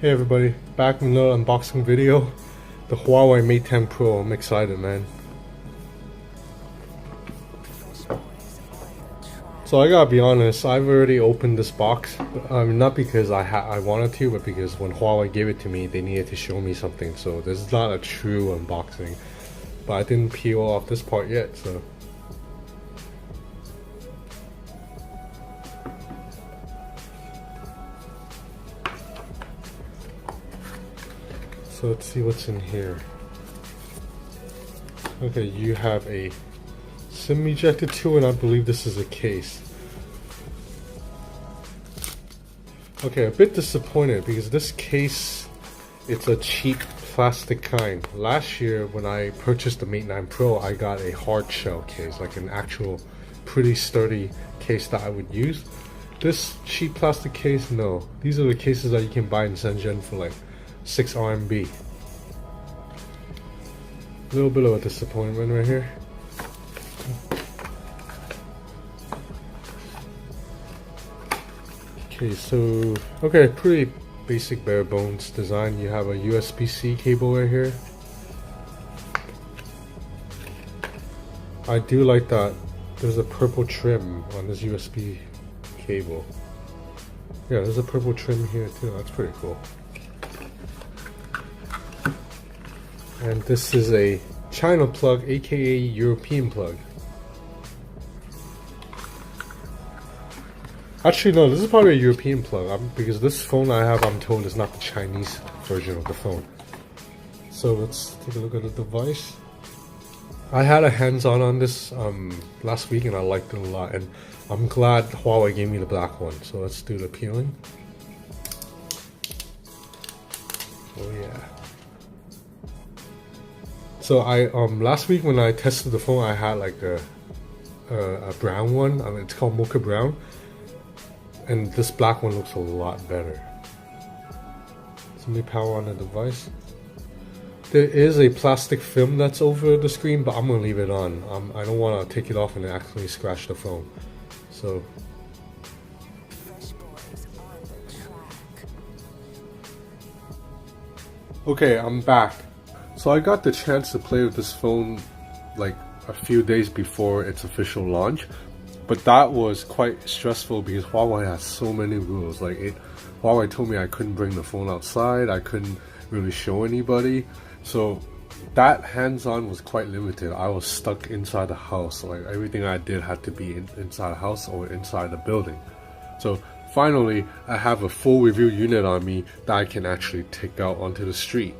Hey everybody, back with another unboxing video. The Huawei Mate 10 Pro, I'm excited, man. So I gotta be honest, I've already opened this box. Not because I wanted to, but because when Huawei gave it to me, they needed to show me something. So this is not a true unboxing. But I didn't peel off this part yet, so. So let's see what's in here. Okay, you have a SIM ejector too, and I believe this is a case. Okay, a bit disappointed because this case, it's a cheap plastic kind. Last year when I purchased the Mate 9 Pro, I got a hard shell case, like an actual pretty sturdy case that I would use. This cheap plastic case, no. These are the cases that you can buy in Shenzhen for like 6 RMB. A little bit of a disappointment right here. Okay, so pretty basic bare bones design. You have a USB-C cable right here. I do like that there's a purple trim on this USB cable. Yeah, there's a purple trim here too. That's pretty cool. And this is a China plug, aka European plug. Actually, no, this is probably a European plug because this phone I have, I'm told, is not the Chinese version of the phone. So let's take a look at the device. I had a hands-on this last week and I liked it a lot, and I'm glad Huawei gave me the black one. So let's do the peeling. Oh yeah. So I last week when I tested the phone, I had like a brown one. I mean, it's called mocha brown. And this black one looks a lot better. So let me power on the device. There is a plastic film that's over the screen, but I'm gonna leave it on. I don't want to take it off and accidentally scratch the phone. So. Okay, I'm back. So I got the chance to play with this phone like a few days before its official launch. But that was quite stressful because Huawei has so many rules. Huawei told me I couldn't bring the phone outside, I couldn't really show anybody. So that hands-on was quite limited. I was stuck inside the house. Like everything I did had to be inside the house or inside the building. So finally, I have a full review unit on me that I can actually take out onto the street.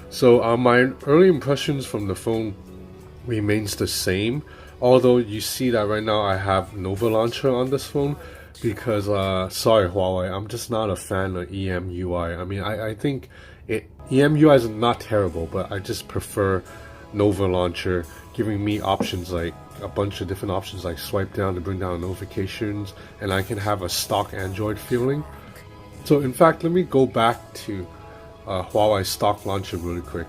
So my early impressions from the phone remains the same. Although you see that right now I have Nova Launcher on this phone because, sorry Huawei, I'm just not a fan of EMUI. I mean, I think EMUI is not terrible, but I just prefer Nova Launcher giving me options like a bunch of different options like swipe down to bring down notifications, and I can have a stock Android feeling. So in fact, let me go back to Huawei stock launcher really quick.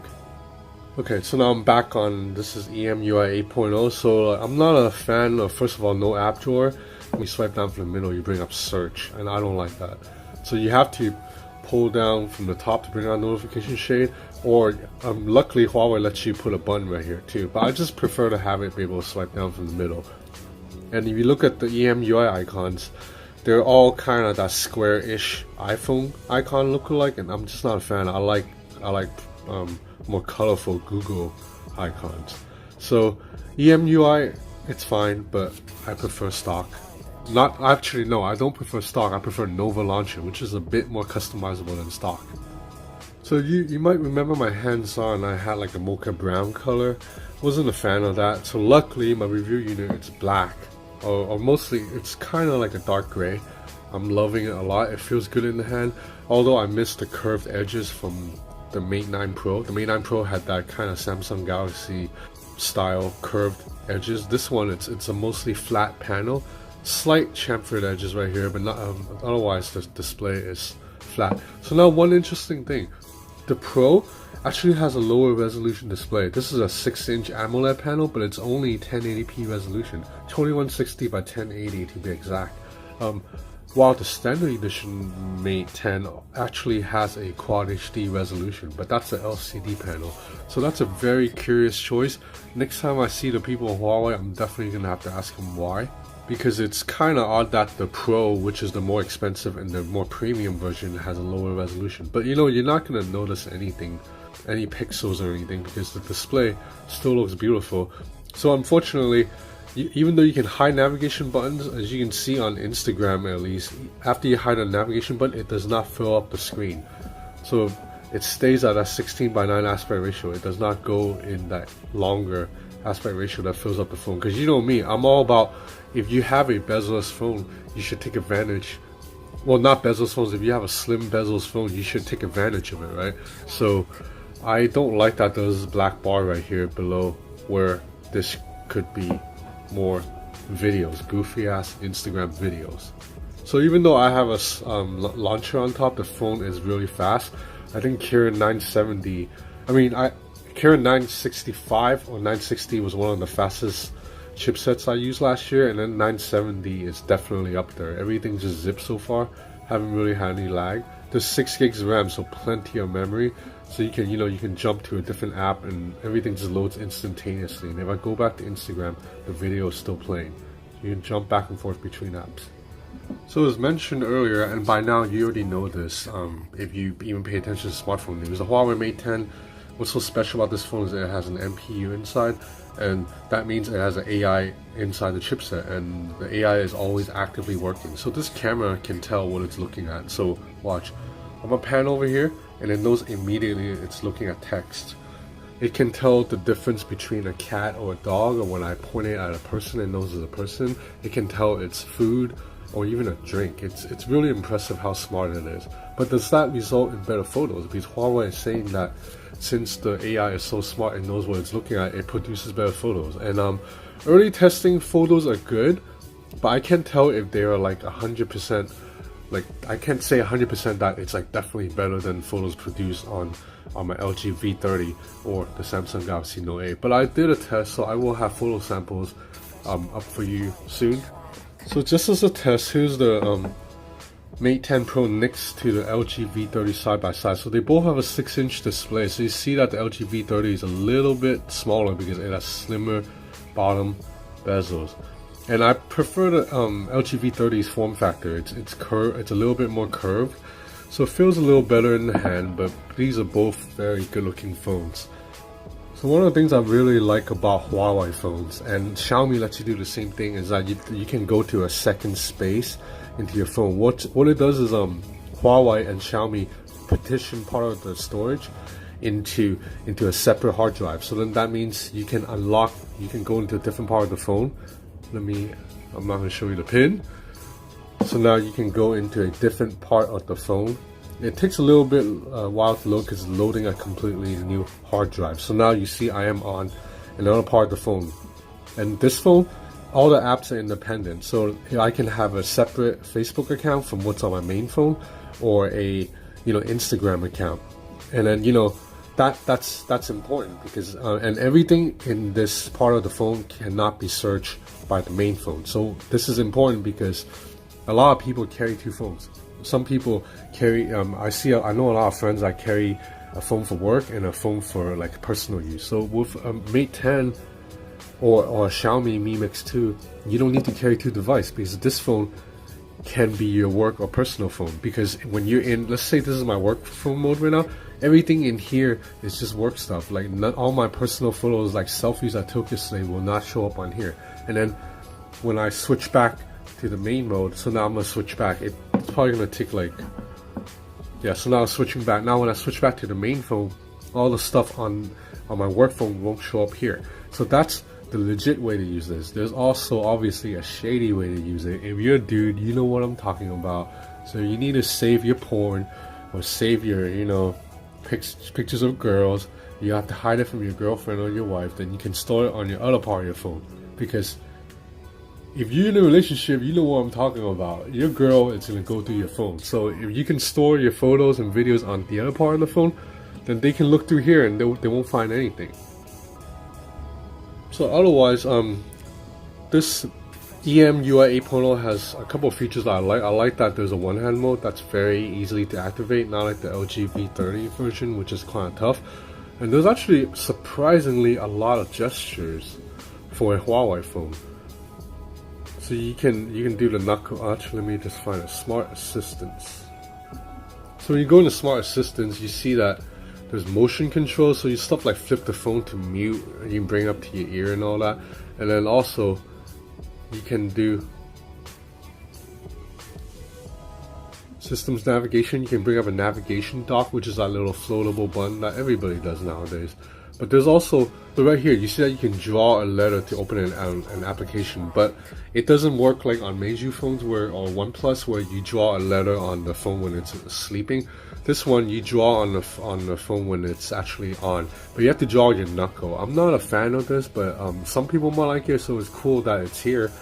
Okay, so now I'm back on, this is EMUI 8.0, so I'm not a fan of, first of all, no app drawer. When you swipe down from the middle, you bring up search, and I don't like that. So you have to pull down from the top to bring on notification shade, or luckily Huawei lets you put a button right here too, but I just prefer to have it be able to swipe down from the middle. And if you look at the EMUI icons, they're all kind of that square-ish iPhone icon look-alike, and I'm just not a fan. I like more colorful Google icons. So EMUI, it's fine, but I prefer stock. Not actually, no, I don't prefer stock. I prefer Nova Launcher, which is a bit more customizable than stock. So you might remember my hands-on, I had like a mocha brown color. Wasn't a fan of that. So luckily my review unit, it's black, or mostly it's kind of like a dark gray. I'm loving it a lot. It feels good in the hand, although I miss the curved edges from the Mate 9 Pro. The Mate 9 Pro had that kind of Samsung Galaxy style curved edges. This one, it's a mostly flat panel, slight chamfered edges right here, but not otherwise the display is flat. So now one interesting thing, the Pro actually has a lower resolution display. This is a 6-inch AMOLED panel, but it's only 1080p resolution, 2160 by 1080 to be exact. while the standard edition Mate 10 actually has a Quad HD resolution, but that's the LCD panel. So that's a very curious choice. Next time I see the people of Huawei, I'm definitely gonna have to ask them why. Because it's kind of odd that the Pro, which is the more expensive and the more premium version, has a lower resolution. But you know, you're not gonna notice anything, any pixels or anything, because the display still looks beautiful. So unfortunately, even though you can hide navigation buttons, as you can see on Instagram at least, after you hide a navigation button, it does not fill up the screen. So it stays at a 16:9 aspect ratio. It does not go in that longer aspect ratio that fills up the phone. Because you know me, I'm all about, if you have a bezel-less phone, you should take advantage. Well, not bezel phones, if you have a slim bezel phone, you should take advantage of it, right? So I don't like that there's this black bar right here below where this could be more videos, goofy ass Instagram videos. So even though I have a launcher on top, the phone is really fast. I think Kirin 970, Kirin 965 or 960 was one of the fastest chipsets I used last year, and then 970 is definitely up there. Everything just zips so far. Haven't really had any lag. There's 6 gigs of RAM, so plenty of memory. So you can, you can jump to a different app and everything just loads instantaneously. And if I go back to Instagram, the video is still playing. You can jump back and forth between apps. So as mentioned earlier, and by now you already know this, if you even pay attention to smartphone news, the Huawei Mate 10, what's so special about this phone is that it has an MPU inside, and that means it has an AI inside the chipset, and the AI is always actively working. So this camera can tell what it's looking at. So watch, I'm gonna pan over here, and it knows immediately it's looking at text. It can tell the difference between a cat or a dog, or when I point it at a person, it knows it's a person. It can tell it's food or even a drink. It's really impressive how smart it is. But does that result in better photos? Because Huawei is saying that since the AI is so smart and knows what it's looking at, it produces better photos. And early testing photos are good, but I can't tell if they are like 100%. Like, I can't say 100% that it's like definitely better than photos produced on my LG V30 or the Samsung Galaxy Note 8. But I did a test, so I will have photo samples up for you soon. So just as a test, here's the Mate 10 Pro next to the LG V30 side by side. So they both have a 6-inch display. So you see that the LG V30 is a little bit smaller because it has slimmer bottom bezels. And I prefer the LG V30's form factor. It's curved. It's a little bit more curved, so it feels a little better in the hand. But these are both very good-looking phones. So one of the things I really like about Huawei phones, and Xiaomi lets you do the same thing, is that you can go to a second space into your phone. What it does is Huawei and Xiaomi partition part of the storage into a separate hard drive. So then that means you can unlock. You can go into a different part of the phone. I'm not going to show you the pin. So now you can go into a different part of the phone. It takes a little bit while to load because it's loading a completely new hard drive. So now you see I am on another part of the phone. And this phone, all the apps are independent. So I can have a separate Facebook account from what's on my main phone, or a Instagram account. And then that's important because and everything in this part of the phone cannot be searched by the main phone. So this is important because a lot of people carry 2 phones. Some people carry I know a lot of friends that carry a phone for work and a phone for like personal use. So with a Mate 10 or a Xiaomi Mi Mix 2, you don't need to carry 2 devices, because this phone can be your work or personal phone. Because when you're in, let's say this is my work phone mode right now, everything in here is just work stuff. Like, not all my personal photos, like selfies I took yesterday, will not show up on here. And then when I switch back to the main mode, so now I'm gonna switch back. It's probably gonna take like, yeah. So now I'm switching back. Now when I switch back to the main phone, all the stuff on my work phone won't show up here. So that's the legit way to use this. There's also obviously a shady way to use it. If you're a dude, you know what I'm talking about. So you need to save your porn or save your pictures of girls. You have to hide it from your girlfriend or your wife. Then you can store it on your other part of your phone. Because if you're in a relationship, you know what I'm talking about. Your girl is going to go through your phone. So if you can store your photos and videos on the other part of the phone, then they can look through here and they won't find anything. So otherwise, EMUI 8.0 has a couple of features that I like. I like that there's a one-hand mode that's very easily to activate, not like the LG V30 version, which is kind of tough. And there's actually surprisingly a lot of gestures for a Huawei phone. So you can do the knuckle. Actually, let me just find it. Smart Assistance. So when you go into Smart Assistance, you see that there's motion control. So you stuff like flip the phone to mute, and you can bring it up to your ear and all that. And then also you can do systems navigation. You can bring up a navigation dock, which is that little floatable button that everybody does nowadays. But there's also, so right here, you see that you can draw a letter to open an application, but it doesn't work like on Meizu phones or OnePlus where you draw a letter on the phone when it's sleeping. This one you draw on the phone when it's actually on, but you have to draw your knuckle. I'm not a fan of this, but some people might like it, so it's cool that it's here.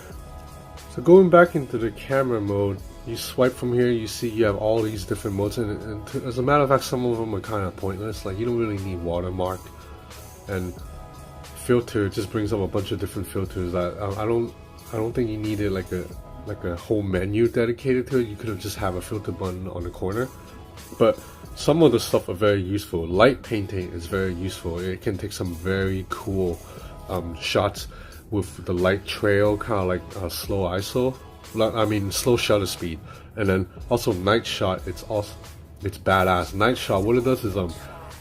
So going back into the camera mode, you swipe from here, you see you have all these different modes, and as a matter of fact, some of them are kind of pointless. Like, you don't really need watermark, and filter just brings up a bunch of different filters that I don't think you needed like a whole menu dedicated to it. You could have just have a filter button on the corner. But some of the stuff are very useful. Light painting is very useful. It can take some very cool shots with the light trail, kind of like slow ISO. I mean slow shutter speed. And then also night shot. It's badass. Night shot. What it does is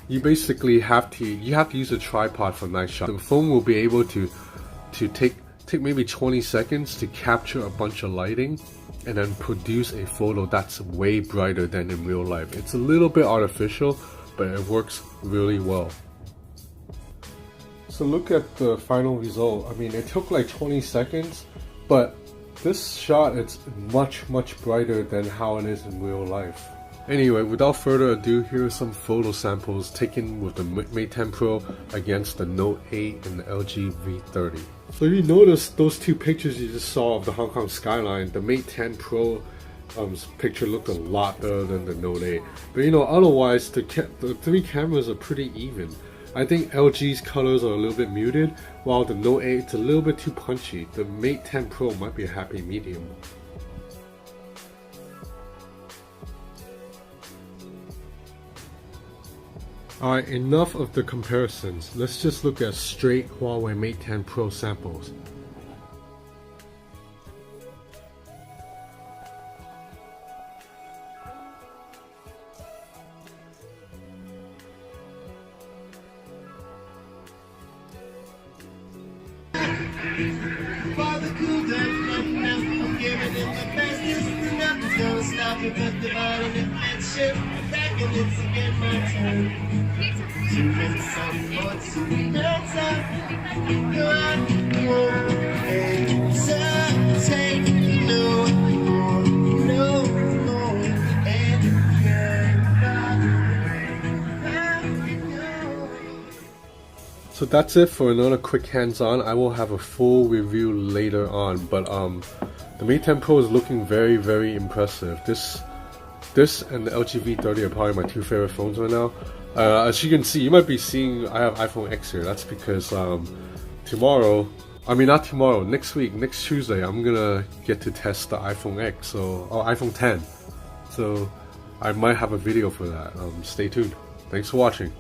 you basically have to use a tripod for night shot. The phone will be able to take maybe 20 seconds to capture a bunch of lighting and then produce a photo that's way brighter than in real life. It's a little bit artificial, but it works really well. So look at the final result. I mean, it took like 20 seconds, but this shot, it's much brighter than how it is in real life. Anyway, without further ado, here are some photo samples taken with the Mate 10 Pro against the Note 8 and the LG V30. So you notice those two pictures you just saw of the Hong Kong skyline, the Mate 10 Pro picture looked a lot better than the Note 8. But you know, otherwise the three cameras are pretty even. I think LG's colors are a little bit muted, while the Note 8 is a little bit too punchy. The Mate 10 Pro might be a happy medium. Alright, enough of the comparisons. Let's just look at straight Huawei Mate 10 Pro samples. So that's it for another quick hands-on. I will have a full review later on, but the Mate 10 Pro is looking very impressive. This and the LG V30 are probably my two favorite phones right now. As you can see, you might be seeing I have iPhone X here. That's because next week, next Tuesday, I'm gonna get to test the iPhone X, iPhone 10. So I might have a video for that. Stay tuned. Thanks for watching.